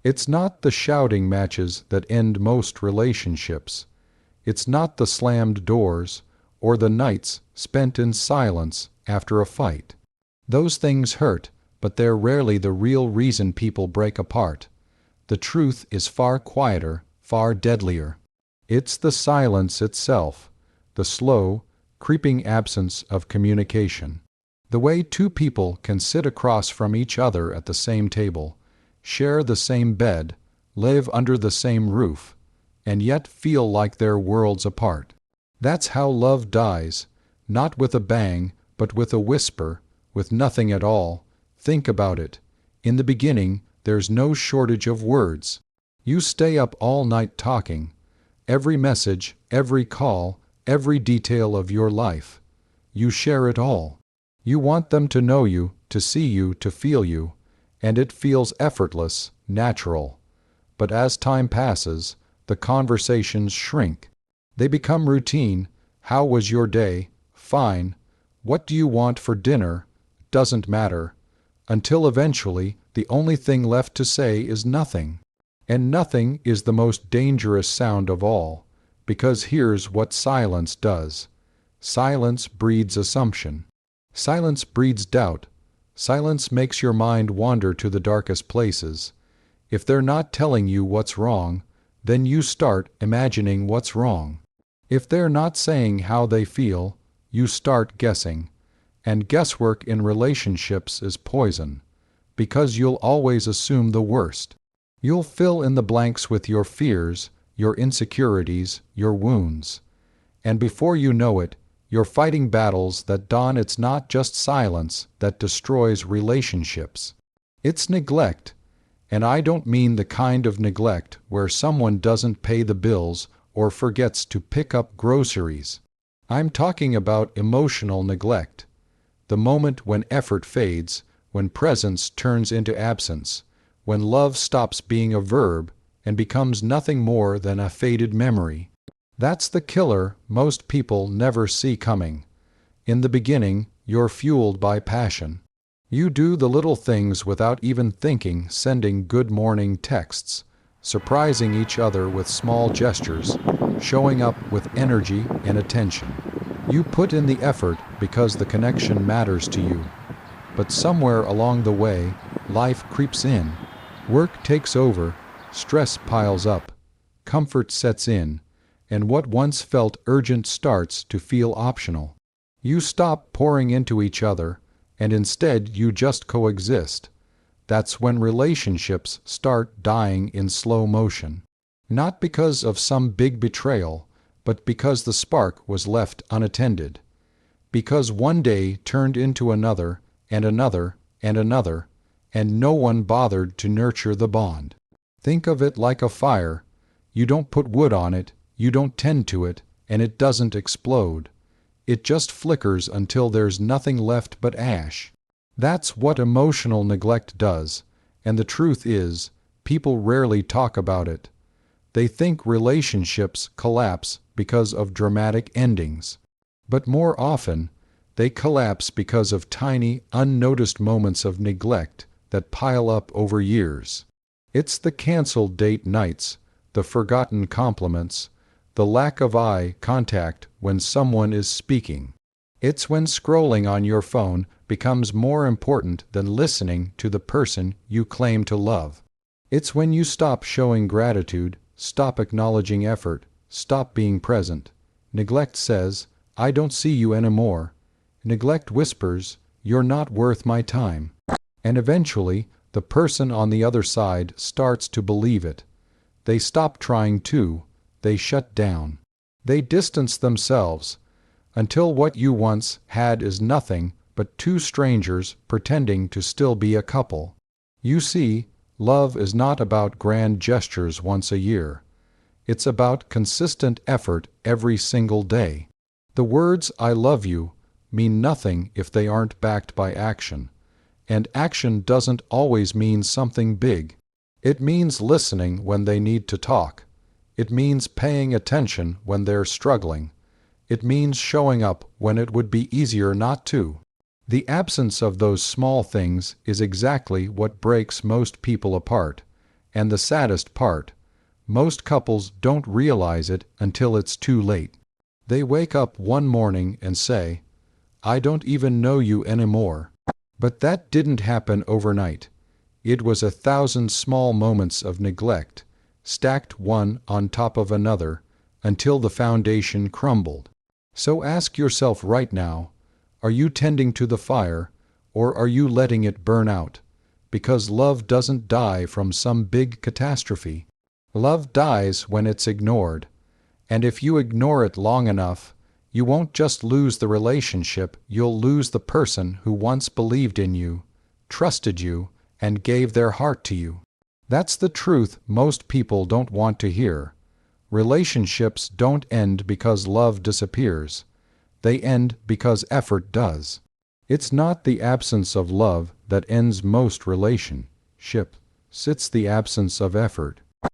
It's not the shouting matches that end most relationships. It's not the slammed doors or the nights spent in silence after a fight. Those things hurt, but they're rarely the real reason people break apart. The truth is far quieter, far deadlier. It's the silence itself, the slow, creeping absence of communication. The way two people can sit across from each other at the same table, share the same bed, live under the same roof, and yet feel like they're worlds apart. That's how love dies, not with a bang, but with a whisper, with nothing at all. Think about it. In the beginning, there's no shortage of words. You stay up all night talking. Every message, every call, every detail of your life. You share it all. You want them to know you, to see you, to feel you, and it feels effortless, natural. But as time passes, the conversations shrink. They become routine. How was your day? Fine. What do you want for dinner? Doesn't matter. Until eventually, the only thing left to say is nothing. And nothing is the most dangerous sound of all, because here's what silence does. Silence breeds assumption. Silence breeds doubt. Silence makes your mind wander to the darkest places. If they're not telling you what's wrong, then you start imagining what's wrong. If they're not saying how they feel, you start guessing. And guesswork in relationships is poison, because you'll always assume the worst. You'll fill in the blanks with your fears, your insecurities, your wounds. And before you know it, you're fighting battles that dawn. It's not just silence that destroys relationships. It's neglect. And I don't mean the kind of neglect where someone doesn't pay the bills or forgets to pick up groceries. I'm talking about emotional neglect. The moment when effort fades, when presence turns into absence, when love stops being a verb and becomes nothing more than a faded memory. That's the killer most people never see coming. In the beginning, you're fueled by passion. You do the little things without even thinking, sending good morning texts, surprising each other with small gestures, showing up with energy and attention. You put in the effort because the connection matters to you. But somewhere along the way, life creeps in. Work takes over, stress piles up, comfort sets in, and what once felt urgent starts to feel optional. You stop pouring into each other, and instead you just coexist. That's when relationships start dying in slow motion. Not because of some big betrayal, but because the spark was left unattended. Because one day turned into another, and another, and another, and no one bothered to nurture the bond. Think of it like a fire. You don't put wood on it, you don't tend to it, and it doesn't explode. It just flickers until there's nothing left but ash. That's what emotional neglect does, and the truth is, people rarely talk about it. They think relationships collapse because of dramatic endings. But more often, they collapse because of tiny, unnoticed moments of neglect that pile up over years. It's the canceled date nights, the forgotten compliments, the lack of eye contact when someone is speaking. It's when scrolling on your phone becomes more important than listening to the person you claim to love. It's when you stop showing gratitude, stop acknowledging effort, stop being present. Neglect says, "I don't see you anymore." Neglect whispers, "You're not worth my time." And eventually, the person on the other side starts to believe it. They stop trying too. They shut down. They distance themselves, until what you once had is nothing but two strangers pretending to still be a couple. You see, love is not about grand gestures once a year. It's about consistent effort every single day. The words "I love you" mean nothing if they aren't backed by action. And action doesn't always mean something big. It means listening when they need to talk. It means paying attention when they're struggling. It means showing up when it would be easier not to. The absence of those small things is exactly what breaks most people apart, And the saddest part, most couples don't realize it until it's too late. They wake up one morning and say, "I don't even know you anymore." But that didn't happen overnight. It was 1,000 small moments of neglect, stacked one on top of another, until the foundation crumbled. So ask yourself right now, are you tending to the fire, or are you letting it burn out? Because love doesn't die from some big catastrophe. Love dies when it's ignored. And if you ignore it long enough, you won't just lose the relationship, you'll lose the person who once believed in you, trusted you, and gave their heart to you. That's the truth most people don't want to hear. Relationships don't end because love disappears. They end because effort does. It's not the absence of love that ends most relationships. It's the absence of effort.